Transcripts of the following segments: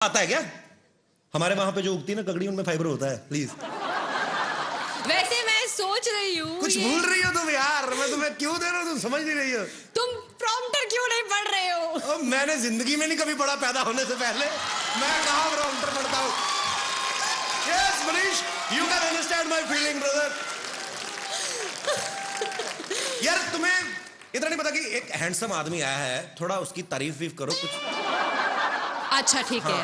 आता है क्या? हमारे वहां पे जो उगती है ना ककड़ी, उनमें फाइबर होता है। प्लीज। वैसे मैं सोच रही हूँ कुछ भूल रही हो तुम यार, मैं तुम्हें क्यों दे रहा हूँ, तुम समझ नहीं रही हो। तुम प्रॉम्प्टर क्यों नहीं पढ़ रहे हो? मैंने जिंदगी में नहीं कभी पढ़ा, पैदा होने से पहले। मैं कहाँ प्रॉम्प्टर पढ़ता हूँ। Yes Manish, you can understand my feeling brother. यार तुम्हें इतना नहीं पता कि एक हैंडसम आदमी आया है, थोड़ा उसकी तारीफ वीफ करो कुछ। अच्छा ठीक है।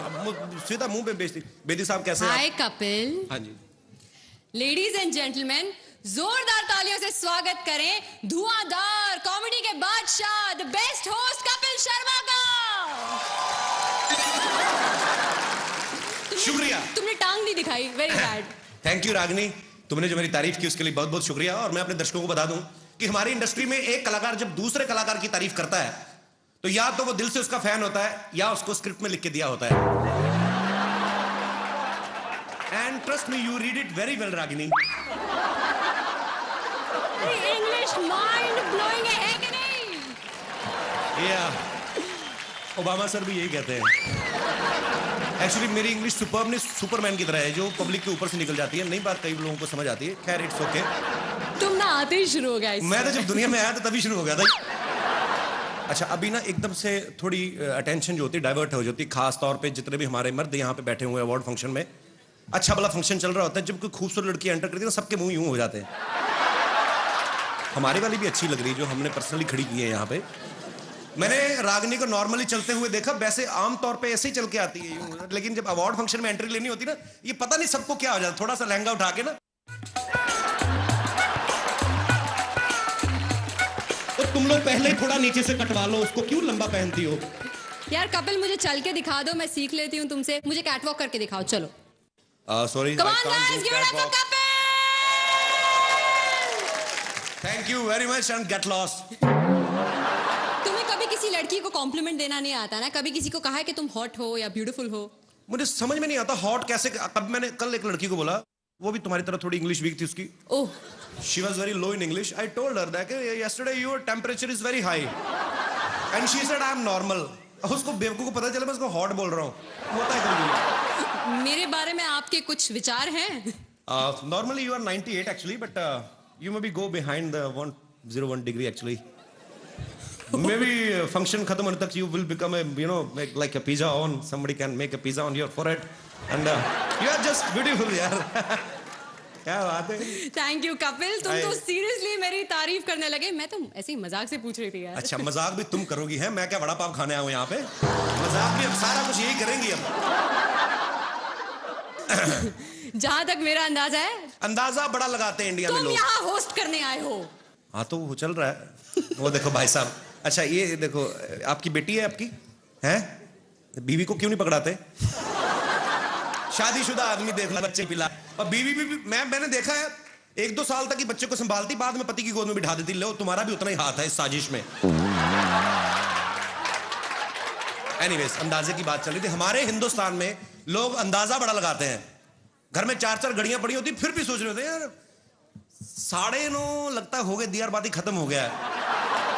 सीधा मुंह पे बेइज्जती। बेदी साहब कैसे हैं हाय कपिल। हाँ जी। लेडीज एंड जेंटलमैन, जोरदार तालियों से स्वागत करें धुआंधार कॉमेडी के बादशाह, the best host Kapil Sharma का। शुक्रिया। तुमने टांग नहीं दिखाई, very bad. Thank you Ragini, तुमने जो मेरी तारीफ की उसके लिए बहुत बहुत शुक्रिया। और मैं अपने दर्शकों को बता दूं कि हमारी इंडस्ट्री में एक कलाकार जब दूसरे कलाकार की तारीफ करता है तो या तो वो दिल से उसका फैन होता है या उसको स्क्रिप्ट में लिख के दिया होता है। And trust me, you read it very well Ragini. English mind blowing है कि नहीं? या ओबामा सर भी यही कहते हैं। एक्चुअली मेरी इंग्लिश सुपरब सुपरमैन की तरह है, जो पब्लिक के ऊपर से निकल जाती है। नई बात कई लोगों को समझ आती है। खैर इट्स ओके। तुम ना आते ही शुरू हो गया। मैं तो जब दुनिया में आया तो तभी शुरू हो गया था। अच्छा अभी ना एकदम से थोड़ी अटेंशन जो होती है डाइवर्ट हो जाती है, खास तौर पे जितने भी हमारे मर्द यहाँ पे बैठे हुए हैं अवार्ड फंक्शन में। अच्छा भला फंक्शन चल रहा होता है, जब कोई खूबसूरत लड़की एंटर करती है ना सबके मुंह यूं हो जाते हैं। हमारे वाली भी अच्छी लग रही है जो हमने पर्सनली खड़ी की है यहाँ पे। मैंने रागिनी को नॉर्मली चलते हुए देखा, वैसे आमतौर पे ऐसे ही चल के आती है यूं, लेकिन जब अवार्ड फंक्शन में एंट्री लेनी होती ना, ये पता नहीं सबको क्या हो जाता, थोड़ा सा लहंगा उठा के ना तो तुम लोग पहले थोड़ा नीचे से कटवा लो उसको, क्यों लंबा पहनती हो? यार कपिल मुझे चल के दिखा दो, मैं सीख लेती हूँ तुमसे। मुझे कैटवॉक करके दिखाओ, चलो। Sorry. Come on guys, give it up for Kapil! Thank you very much and get lost. तुम्हें कभी किसी लड़की को कॉम्प्लीमेंट देना नहीं आता ना? कभी किसी को कहा है कि तुम हॉट हो या ब्यूटीफुल हो? मुझे समझ में नहीं आता हॉट कैसे। कब मैंने कल एक लड़की को बोला, वो भी तुम्हारी तरह थोड़ी इंग्लिश वीक थी उसकी। ओह। She was very low in English. I told her that yesterday your temperature is very high, and she said I am normal. उसको बेवकूफ को पता चला मैं उसको हॉट बोल रहा हूँ। होता है कभी। मेरे बारे में आपके कुछ विचार हैं? Normally you are 98 actually, but you maybe go behind the 101 degree actually. Maybe function खत्म होने तक you will become a like a pizza on. Somebody can make a pizza on your forehead, and you are just beautiful यार। क्या बात है। Thank you Kapil, तुम तो seriously मेरी तारीफ करने लगे। मैं तो ऐसे ही मजाक से पूछ रही थी यार। अच्छा मजाक भी तुम करोगी है? मैं क्या बड़ा पाव खाने आया हूँ यहाँ पे? मजाक भी अब सारा कुछ यही करेंगी अब। जहाँ तक मेरा अंदाजा है, अंदाजा बड़ा लगाते हैं इंडिया में लोग। तुम यहाँ होस्ट करने आए हो। हाँ तो वो चल रहा है। वो देखो भाई साहब, अच्छा ये देखो, आपकी बेटी है आपकी है, बीवी को क्यों नहीं पकड़ाते? शादीशुदा आदमी देख ला, बच्चे पिला, और बीवी भी मैंने देखा है 1-2 साल तक ही बच्चे को संभालती, बाद में पति की गोद में बिठा देती। लो तुम्हारा भी उतना ही हाथ है इस साजिश में। एनीवेज, अंदाजे की बात चल रही थी। हमारे हिंदुस्तान में लोग अंदाजा बड़ा लगाते हैं। घर में 4-4 घड़ियां पड़ी होती, फिर भी सोच रहे होते यार 9:30 लगता है हो गए, दिया बाती खत्म हो गया है।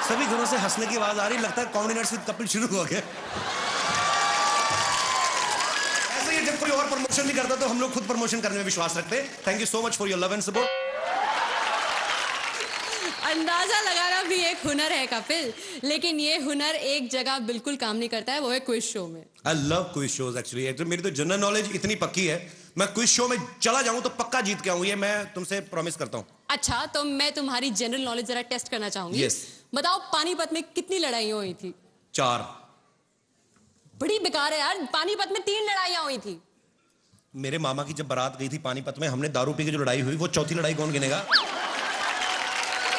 सभी घरों से हंसने की आवाज आ रही, लगता है कॉमेडी नाइट विद कपिल शुरू हो गया। जब कोई और प्रमोशन नहीं करता तो हम लोग खुद प्रमोशन करने में विश्वास रखते हैं। Thank you so much for your love and support. अंदाजा लगाना भी एक हुनर है कपिल, लेकिन ये हुनर एक जगह बिल्कुल काम नहीं करता है, वो है क्विज शो में। I love quiz shows actually. मेरी तो जनरल नॉलेज इतनी पक्की है, मैं क्विज शो में चला जाऊं तो पक्का जीत के आऊं, ये मैं तुमसे प्रॉमिस करता हूं। अच्छा तो मैं तुम्हारी जनरल नॉलेज जरा टेस्ट करना चाहूंगी। Yes. बताओ पानीपत में कितनी लड़ाइयां हुई थी? 4। बड़ी बेकार है यार, पानीपत में 3 लड़ाइयां हुई थी। मेरे मामा की जब बारात गई थी पानीपत में, हमने दारू पी के जो लड़ाई हुई, वो चौथी लड़ाई कौन गिनेगा?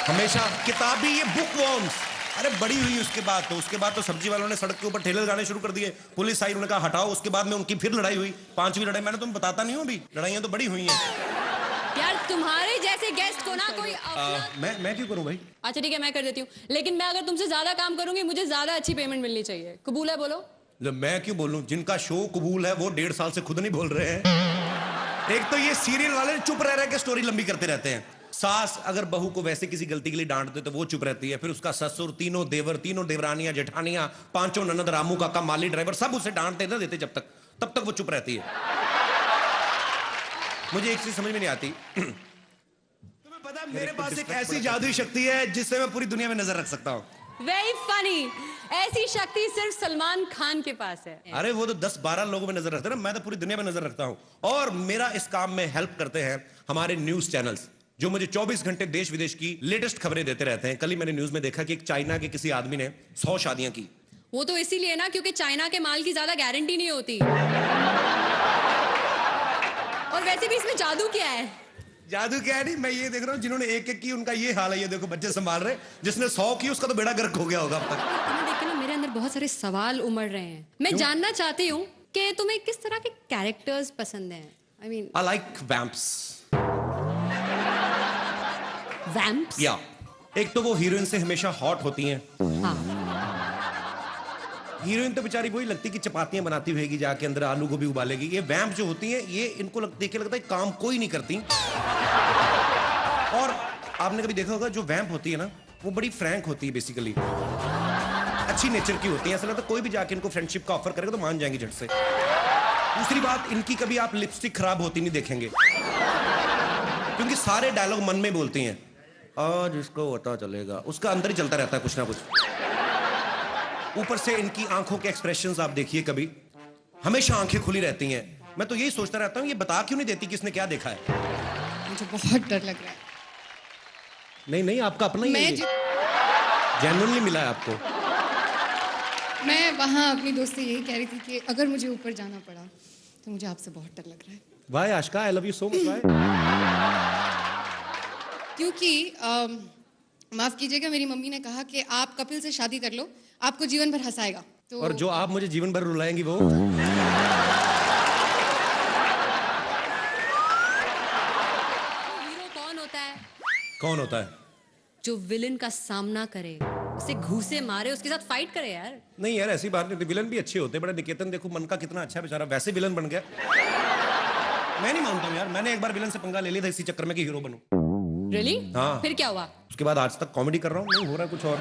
हमेशा किताबी ये बुक वॉर्म्स। अरे बड़ी हुई उसके बाद तो सब्जी वालों ने सड़क के ऊपर ठेले लगाने शुरू कर दिए, पुलिस आई, उन्होंने कहा हटाओ। उसके बाद में उनकी फिर लड़ाई हुई, 5वीं लड़ाई। मैंने तुम्हें बताता नहीं हूँ अभी, लड़ाइयां तो बड़ी हुई हैं यार। तुम्हारे जैसे गेस्ट को ना कोई मैं क्यों करूं भाई? अच्छा ठीक है मैं कर देती हूँ, लेकिन मैं अगर तुमसे ज्यादा काम करूंगी मुझे ज्यादा अच्छी पेमेंट मिलनी चाहिए। कबूल है? बोलो। मैं क्यों बोलूं? जिनका शो कबूल है वो 1.5 साल से खुद नहीं बोल रहे हैं। एक तो ये सीरियल वाले चुप रह के स्टोरी लंबी करते रहते हैं। सास अगर बहू को वैसे किसी गलती के लिए डांट दे तो वो चुप रहती है, फिर उसका ससुर, तीनों देवर, तीनों देवरानियां, जेठानियां, 5 ननद, रामू काका, माली ड्राइवर, सब उसे डांटते ना देते जब तक तब तक वो चुप रहती है। मुझे एक चीज समझ में नहीं आती। तुम्हें पता है मेरे पास एक ऐसी जादुई शक्ति है जिससे मैं पूरी दुनिया में नजर रख सकता हूँ। Very funny. ऐसी शक्ति सिर्फ सलमान खान के पास है। अरे वो तो 10-12 लोगों में नजर रखते हैं ना, मैं तो पूरी दुनिया में नजर रखता हूँ। और मेरा इस काम में हेल्प करते हैं हमारे न्यूज चैनल्स, जो मुझे 24 घंटे देश विदेश की लेटेस्ट खबरें देते रहते हैं। कल ही मैंने न्यूज में देखा कि एक चाइना के किसी आदमी ने 100 शादियां की। वो तो इसीलिए ना, क्योंकि चाइना के माल की ज्यादा गारंटी नहीं होती। और वैसे भी इसमें जादू क्या है? जादू क्या है, नहीं मैं ये देख रहा हूँ जिन्होंने एक एक की उनका ये हाल है। ये देखो बच्चे संभाल रहे, जिसने 100 की उसका तो बेड़ा गर्क हो गया होगा अब तक। तुम्हें देख के ना मेरे अंदर बहुत सारे सवाल उमड़ रहे हैं। मैं जानना चाहती हूँ कि तुम्हें किस तरह के कैरेक्टर्स पसंद हैं? I mean, I like vamps. Vamps? या एक तो वो हीरोइन से हमेशा हॉट होती हैं। हाँ। हीरोइन तो बेचारी वही लगती कि चपातियां बनाती होगी, जाके अंदर आलू गोभी उबालेगी। ये वैम्प जो होती हैं ये इनको देख के लगता है काम कोई नहीं करती। और आपने कभी देखा होगा जो वैम्प होती है ना, वो बड़ी फ्रैंक होती है, बेसिकली अच्छी नेचर की होती है। ऐसा लगता है कोई भी जाके इनको फ्रेंडशिप का ऑफर करेगा तो मान जाएंगी झट से। दूसरी बात, इनकी कभी आप लिपस्टिक खराब होती नहीं देखेंगे, क्योंकि सारे डायलॉग मन में बोलती हैं। आज इसको पता चलेगा, उसका अंदर ही चलता रहता है कुछ ना कुछ। ऊपर से इनकी आंखों के एक्सप्रेशंस आप देखिए, कभी हमेशा आंखें खुली रहती हैं। मैं तो यही सोचता रहता हूँ ये बता क्यों नहीं देती कि इसने क्या देखा है। मुझे बहुत डर लग रहा है। नहीं नहीं, आपका अपना ही मैं जेन्युइनली मिला है आपको। मैं वहाँ अपनी दोस्त से यही कह रही थी कि अगर मुझे ऊपर जाना पड़ा तो मुझे आपसे बहुत डर लग रहा है। Why Ashika, I love you so much. Why? क्योंकि माफ कीजिएगा, मेरी मम्मी ने कहा कि आप कपिल से शादी कर लो, आपको जीवन भर हंसाएगा। तो और जो आप मुझे जीवन भर रुलाएंगी वो? हीरो कौन होता है? कौन होता है? जो विलन का सामना करे, उसे घूसे मारे, उसके साथ फाइट करे यार। नहीं यार, ऐसी बात नहीं। विलन भी अच्छे होते हैं। बड़ा निकेतन देखो, मन का कितना अच्छा बेचारा, वैसे विलन बन गया। मैं नहीं मानता हूँ यार, मैंने एक बार विलन से पंगा ले लिया था इसी चक्कर में कि हीरो बनूं। रियली? हाँ। फिर क्या हुआ? उसके बाद आज तक कॉमेडी कर रहा हूँ, नहीं हो रहा कुछ और। एक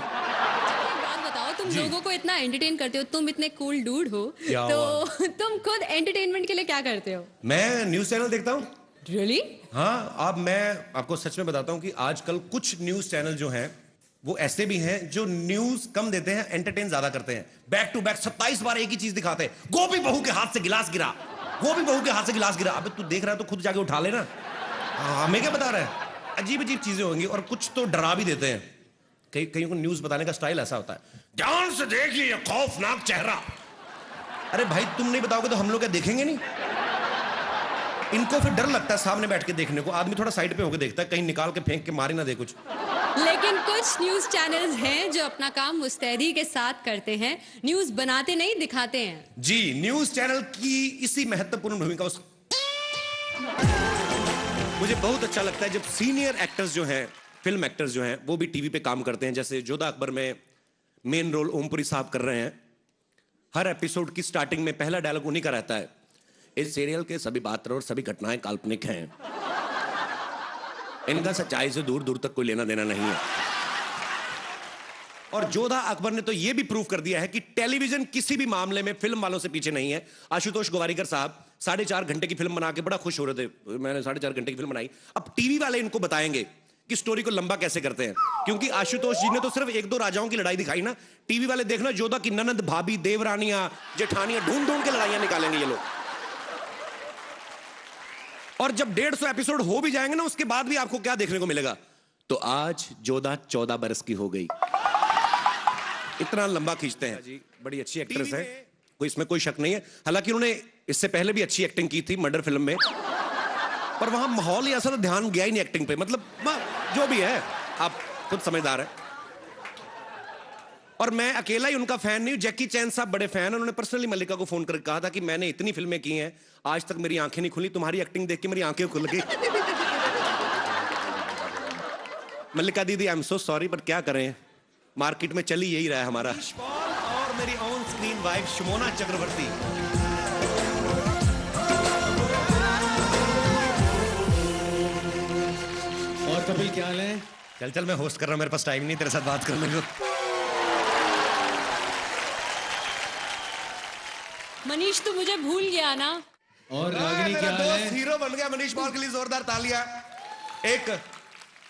बात बताओ, तुम लोगों को इतना एंटरटेन करते हो, तुम इतने कूल डूड हो, क्या तो तुम खुद एंटरटेनमेंट के लिए क्या करते हो? मैं न्यूज चैनल देखता हूँ। रियली? हाँ, अब मैं आपको सच में बताता हूँ कि आजकल कुछ न्यूज चैनल जो हैं वो ऐसे भी हैं जो न्यूज कम देते हैं, एंटरटेन ज्यादा करते हैं। बैक टू बैक 27 बार एक ही चीज दिखाते हैं। गोपी बहू के हाथ से गिलास गिरा, गोपी बहू के हाथ से गिलास गिरा। अबे तू देख रहा है तो खुद जाके उठा लेना। हमें क्या बता रहा है? अजीब अजीब चीजें होंगी, और कुछ तो डरा भी देते हैं। कहीं को न्यूज बताने का स्टाइल ऐसा होता है, ध्यान से देखिए खौफनाक चेहरा। अरे भाई, तुम नहीं बताओगे तो हम लोग क्या देखेंगे नहीं? इनको फिर डर लगता है सामने बैठ के देखने को। आदमी थोड़ा साइड पे होकर देखता है, कहीं निकाल के फेंक के मारे ना दे कुछ। लेकिन कुछ न्यूज चैनल्स हैं जो अपना काम मुस्तैदी के साथ करते हैं, न्यूज बनाते नहीं दिखाते हैं। जी, न्यूज चैनल की इसी महत्वपूर्ण भूमिका मुझे बहुत अच्छा लगता है जब सीनियर एक्टर्स जो हैं, फिल्म एक्टर्स जो हैं, वो भी टीवी पे काम करते हैं। जैसे जोधा अकबर में मेन रोल ओमपुरी साहब कर रहे हैं। हर एपिसोड की स्टार्टिंग में पहला डायलॉग उन्हीं का रहता है, इस सीरियल के सभी पात्र और सभी घटनाएं काल्पनिक हैं, इनका सच्चाई से दूर दूर तक कोई लेना देना नहीं है। और जोधा अकबर ने तो यह भी प्रूव कर दिया है कि टेलीविजन किसी भी मामले में फिल्म वालों से पीछे नहीं है। आशुतोष गोवारिकर साहब 4.5 घंटे की फिल्म बना के बड़ा खुश हो रहे थे, मैंने 4.5 घंटे की फिल्म बनाई। अब टीवी वाले इनको बताएंगे कि स्टोरी को लंबा कैसे करते हैं, क्योंकि आशुतोष जी ने तो सिर्फ 1-2 राजाओं की लड़ाई दिखाई ना। टीवी वाले देखना, जोधा की ननद, भाभी, देवरानियां, जेठानियां ढूंढ ढूंढ के लड़ाइयां निकालेंगे ये लोग। और जब 150 एपिसोड हो भी जाएंगे ना, उसके बाद भी आपको क्या देखने को मिलेगा? तो आज जोधा 14 बरस की हो गई। इतना लंबा खींचते हैं जी। बड़ी अच्छी एक्ट्रेस है, कोई इसमें कोई शक नहीं है। हालांकि उन्होंने इससे पहले भी अच्छी एक्टिंग की थी मर्डर फिल्म में, पर वहां माहौल ही ऐसा तो ध्यान गया ही नहीं एक्टिंग पे। मतलब जो भी है, आप खुद समझदार है। और मैं अकेला ही उनका फैन नहीं हूं, जैकी चैन साहब बड़े फैन हैं। उन्होंने पर्सनली मल्लिका को फोन करके कहा था कि मैंने इतनी फिल्में की हैं, आज तक मेरी आंखें नहीं खुली, तुम्हारी एक्टिंग देख के मेरी आंखें खुल गई। मल्लिका दीदी, I am so sorry, but क्या करें, मार्केट में चली यही रहा है हमारा। और मेरी ऑन स्क्रीन वाइफ शमोना चक्रवर्ती। और कपिल क्या हाल है? चल चल, मैं होस्ट कर रहा हूं, मेरे पास टाइम नहीं तेरे साथ बात करने को। मनीष मनीष तू मुझे भूल गया ना। और रागिनी क्या हाल है? हीरो बन गया मनीष पॉल के लिए जोरदार तालियां। एक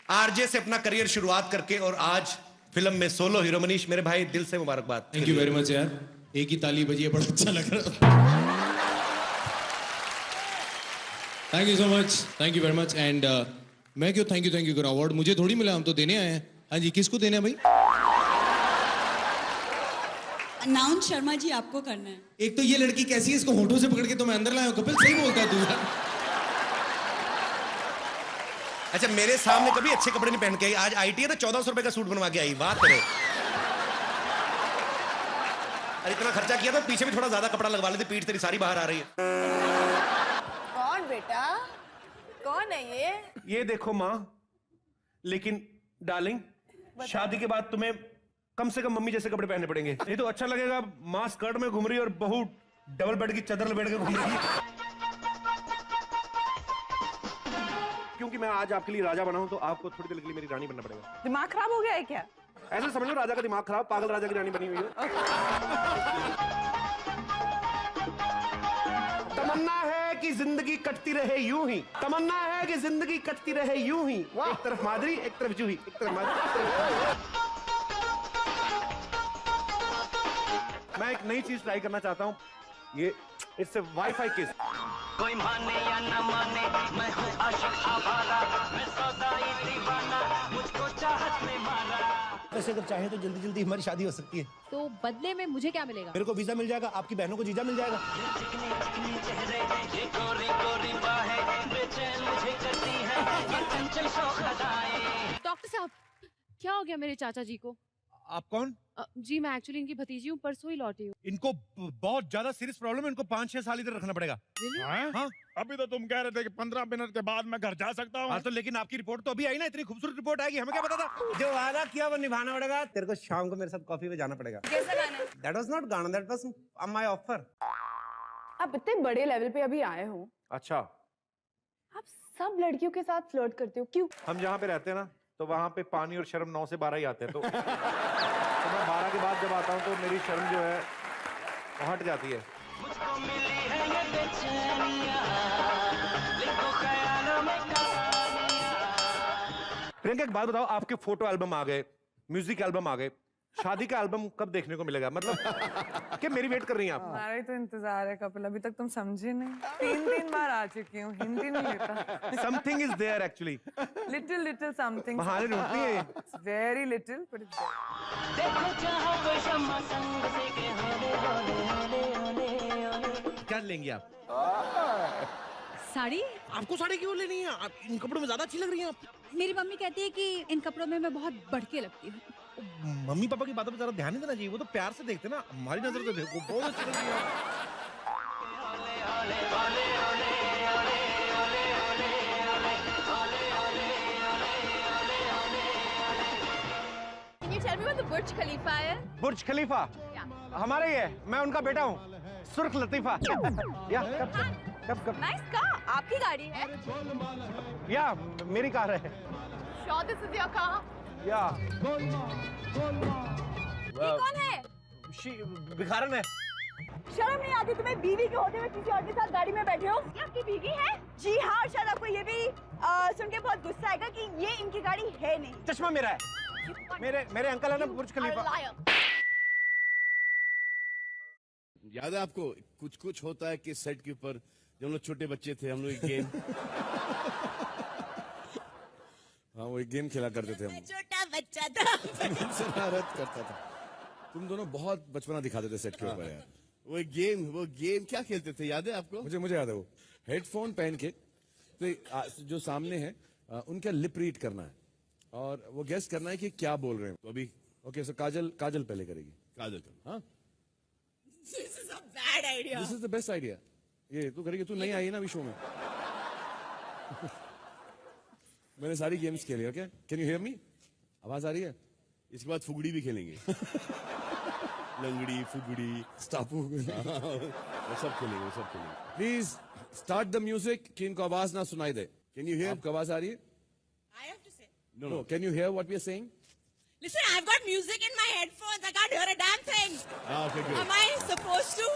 आरजे से अपना करियर शुरुआत करके और आज फिल्म में सोलो हीरो। मनीष मेरे भाई दिल से मुबारकबाद। थैंक यू वेरी मच यार, एक ही ताली बजी है, बड़ा अच्छा लग रहा। Thank you so much, thank you very much. And मैं क्यों थैंक यू करूं? अवार्ड मुझे थोड़ी मिला, हम तो देने आए हैं। हाँ जी, किसको देना है भाई? अनाउंस शर्मा जी आपको करना है। एक तो ये लड़की कैसी है, इसको होठों से पकड़ के तो मैं अंदर लाया हूं। कपिल सही बोलता है तू यार। अच्छा मेरे सामने कभी अच्छे कपड़े नहीं पहन के आई, आज आईटी है तो 1400 रुपए का सूट बनवा के आई। बात करे अरे इतना खर्चा किया तो पीछे भी थोड़ा ज्यादा कपड़ा लगवा लेते, पीठ तेरी सारी बाहर आ रही है। कौन बेटा, कौन है ये देखो माँ, लेकिन डार्लिंग शादी के बाद तुम्हें कम से कम मम्मी जैसे कपड़े पहनने पड़ेंगे, नहीं तो अच्छा लगेगा माँ स्कर्ट में घूम रही और बहू डबल बेड की चादर लपेट के घूम रही है। क्योंकि मैं आज आपके लिए राजा बना हूं तो आपको थोड़ी देर के लिए मेरी रानी बनना पड़ेगा। दिमाग खराब हो गया है क्या? ऐसे समझ लो राजा का दिमाग खराब, पागल राजा की रानी बनी हुई है। तमन्ना है कि जिंदगी कटती रहे यूं ही, तमन्ना है कि जिंदगी कटती रहे यूं ही। एक तरफ माधुरी, एक तरफ जूही, एक तरफ माधुरी। मैं एक नई चीज ट्राई करना चाहता हूं, ये इट्स वाईफाई किस। कोई माने या न माने, मैं हूँ आशिक आवारा, मैं सौदाई दीवाना, मुझको चाहत ने मारा। वैसे अगर चाहे तो जल्दी जल्दी हमारी शादी हो सकती है। तो बदले में मुझे क्या मिलेगा? मेरे को वीजा मिल जाएगा, आपकी बहनों को जीजा मिल जाएगा। चिकने चिकने चेहरे, ये गोरी गोरी बाहें, बेचैन मुझे करती है, ये चंचल शौखदाएं। डॉक्टर साहब क्या हो गया मेरे चाचा जी को? आप कौन? जी मैं एक्चुअली इनकी भतीजी हूँ, परसों ही लौटी हूँ। इनको बहुत ज्यादा सीरियस प्रॉब्लम है, इनको 5-6 साल इधर रखना पड़ेगा। हाँ? अभी तो तुम कह रहे थे कि 15 मिनट के बाद मैं घर जा सकता हूँ। हाँ तो लेकिन आपकी रिपोर्ट तो अभी आई ना, इतनी खूबसूरत रिपोर्ट आएगी, हमें क्या पता था। जो वादा किया वो निभाना पड़ेगा। तेरे को शाम को मेरे साथ कॉफी पे जाना पड़ेगा। कैसा गाना? That was not गाना, that was my offer। आप इतने बड़े लेवल पे अभी आए हो, अच्छा आप सब लड़कियों के साथ फ्लर्ट करते हो, क्यों? हम जहाँ पे रहते हैं ना, तो वहाँ पे पानी और शर्म 9 से 12 ही आते हैं, तो मैं 12 के बाद जब आता हूँ तो मेरी शर्म जो है वो हट जाती है। मुझको मिली है ये बेचैनियां, लिखो ख्यालों में कहानियां। प्रियंका एक बात बताओ, आपके फोटो एल्बम आ गए, म्यूजिक एल्बम आ गए, शादी का एल्बम कब देखने को मिलेगा? मतलब क्या मेरी वेट कर रही हैं आप? हमारा ही तो इंतजार है कपिल, अभी तक तुम समझे नहीं। 3 बार आ चुकी हूँ, हिंदी नहीं लेता। Something is there actually. Little something. बहाने ढूंढती है। Very little but it's there. देखो चाहो कोई शम्मा संग से के होले होले होले होले होले। क्या लेंगी आप? साड़ी? आपको साड़ी क्यों लेनी है? आप इन कपड़ों में ज्यादा अच्छी लग रही हैं आप। मेरी मम्मी कहती है कि इन कपड़ों में मैं बहुत बढ़के लगती हूँ। मम्मी पापा की बातों पे जरा ध्यान नहीं देना चाहिए, वो तो प्यार से देखते ना, हमारी नजर से देखो बहुत अच्छी लग रही है। Can you tell me what the Burj Khalifa है? बुर्ज खलीफा हमारा ही है, मैं उनका बेटा हूँ, सुर्ख लतीफा। या कब Nice car, आपकी गाड़ी है? या मेरी कार है। Sure, this is your car. या ये कौन है? भिखारन है। शर्म नहीं आती तुम्हें? बीवी के होते हुए किसी और के साथ गाड़ी में बैठे हो? ये आपकी बीवी है? जी हाँ, शायद आपको ये भी सुन के बहुत गुस्सा आएगा कि ये इनकी गाड़ी है नहीं। चश्मा मेरा है, मेरे अंकल है ना बुर्ज खलीफा। याद है आपको कुछ होता है कि सेट के ऊपर जब हम लोग छोटे बच्चे थे, हम लोग एक गेम हाँ वो एक गेम खेला करते थे हम। छोटा बच्चा था। शरारत करता था। तुम दोनों बहुत बचपना दिखाते थे सेट के ऊपर यार। वो गेम क्या खेलते थे, याद है आपको? मुझे याद है। वो हेडफोन पहन के तो जो सामने है उनका लिप रीड करना है और वो गेस करना है कि क्या बोल रहे हैं। तो अभी ओके, सो काजल पहले करेगी। काजल हाँ, This is a bad idea. This is the best idea. ये तू करेगी, तू नहीं आई ना अभी शो में। मैंने सारी गेम्स खेली। Okay, can you hear me? आवाज आ रही है? इसके बाद फुगड़ी भी खेलेंगे। लंगड़ी फुगड़ी स्टापू वो सब खेलेंगे। प्लीज स्टार्ट द म्यूजिक कि इनको आवाज ना सुनाई दे। Can you here? आपको आवाज आ रही है? I have to say. No. Can you hear what we are saying? Listen, I've got music in my headphones. I can't hear a damn thing. Okay, good. Am I supposed to?